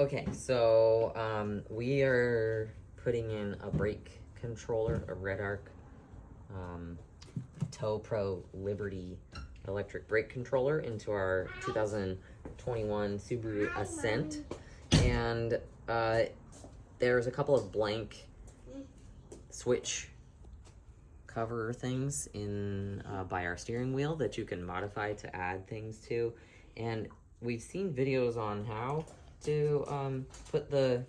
Okay, so we are putting in a brake controller, a Redarc Tow Pro Liberty electric brake controller into our 2021 Subaru Ascent. And there's a couple of blank switch cover things in by our steering wheel that you can modify to add things to. And we've seen videos on how to put the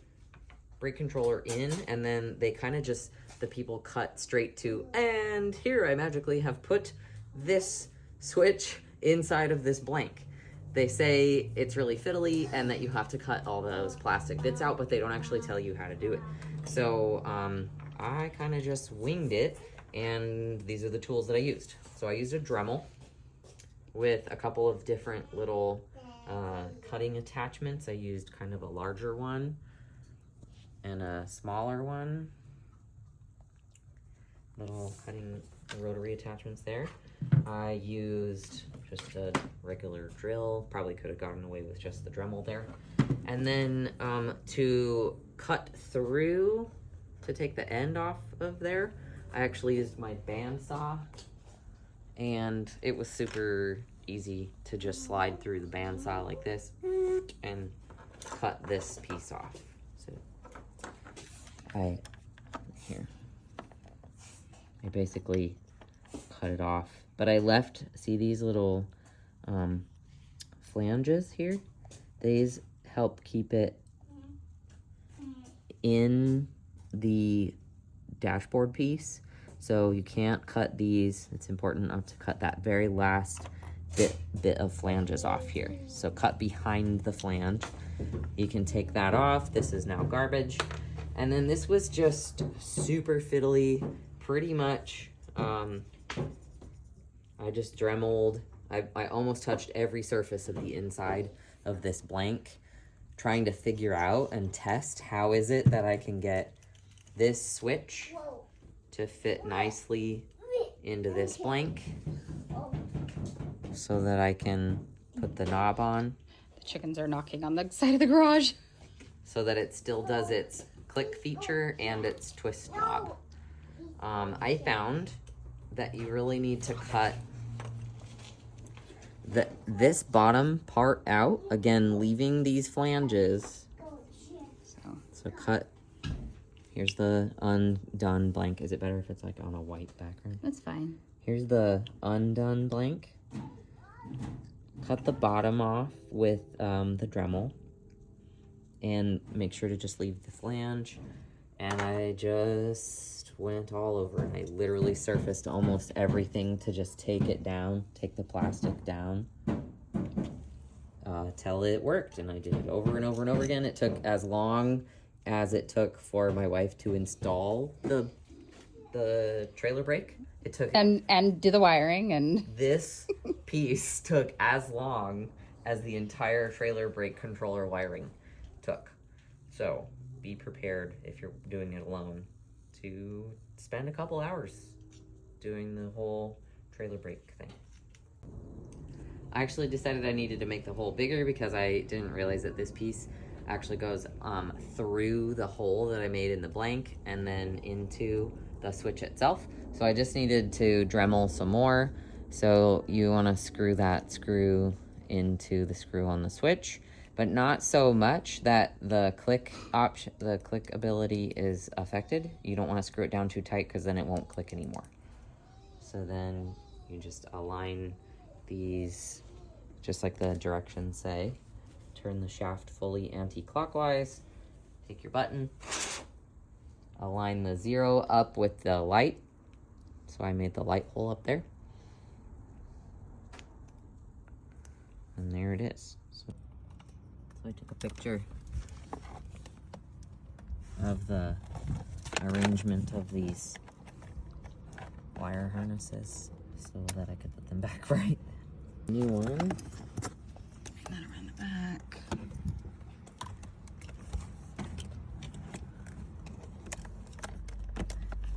brake controller in, and then they kind of just, the people cut straight to, and here I magically have put this switch inside of this blank. They say it's really fiddly and that you have to cut all those plastic bits out, but they don't actually tell you how to do it. So I kind of just winged it, and these are the tools that I used. So I used a Dremel with a couple of different little cutting attachments. I used kind of a larger one and a smaller one. Little cutting rotary attachments there. I used just a regular drill. Probably could have gotten away with just the Dremel there. And then to cut through, to take the end off of there, I actually used my bandsaw, and it was super easy to just slide through the bandsaw like this and cut this piece off. So I basically cut it off, but I left, see these little flanges here? These help keep it in the dashboard piece, so you can't cut these. It's important not to cut that very last bit of flanges off here. So cut behind the flange. You can take that off. This is now garbage. And then this was just super fiddly, pretty much. I just Dremeled. I almost touched every surface of the inside of this blank, trying to figure out and test how is it that I can get this switch to fit nicely into this blank so that I can put the knob on. The chickens are knocking on the side of the garage. So that it still does its click feature and its twist knob. I found that you really need to cut this bottom part out, again leaving these flanges. So cut, here's the undone blank. Is it better if it's like on a white background? That's fine. Here's the undone blank. Cut the bottom off with the Dremel, and make sure to just leave the flange. And I just went all over, and I literally surfaced almost everything to just take it down, take the plastic down, till it worked. And I did it over and over and over again. It took as long as it took for my wife to install the trailer brake. It took and do the wiring, and this piece took as long as the entire trailer brake controller wiring took. So be prepared if you're doing it alone to spend a couple hours doing the whole trailer brake thing. I actually decided I needed to make the hole bigger because I didn't realize that this piece actually goes through the hole that I made in the blank and then into the switch itself. So I just needed to Dremel some more. So you want to screw that screw into the screw on the switch, but not so much that the click option, the click ability is affected. You don't want to screw it down too tight because then it won't click anymore. So then you just align these just like the directions say. Turn the shaft fully anti-clockwise. Take your button. Align the 0 up with the light. So I made the light hole up there. And there it is. So I took a picture of the arrangement of these wire harnesses so that I could put them back right. New one. bring that around the back.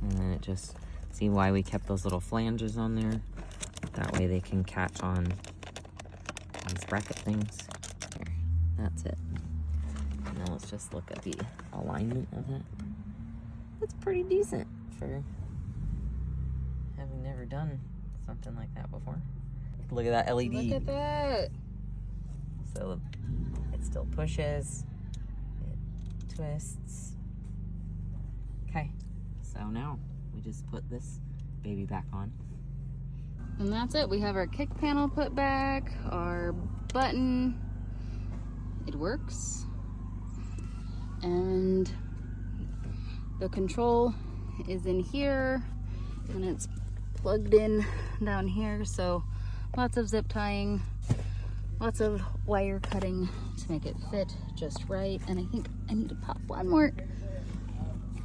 And then it just, see why we kept those little flanges on there? That way they can catch on these bracket things. There, that's it. And Now let's just look at the alignment of that. It's pretty decent for having never done something like that before. Look at that LED. Look at that. So it still pushes, it twists. Okay, so now we just put this baby back on. And that's it. We have our kick panel put back, our button. It works. And the control is in here and it's plugged in down here. So lots of zip tying, lots of wire cutting to make it fit just right. And I think I need to pop one more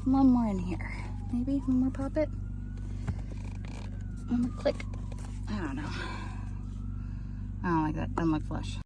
in here. Maybe one more pop it. One more click. I don't know. I don't like that. Doesn't look flush.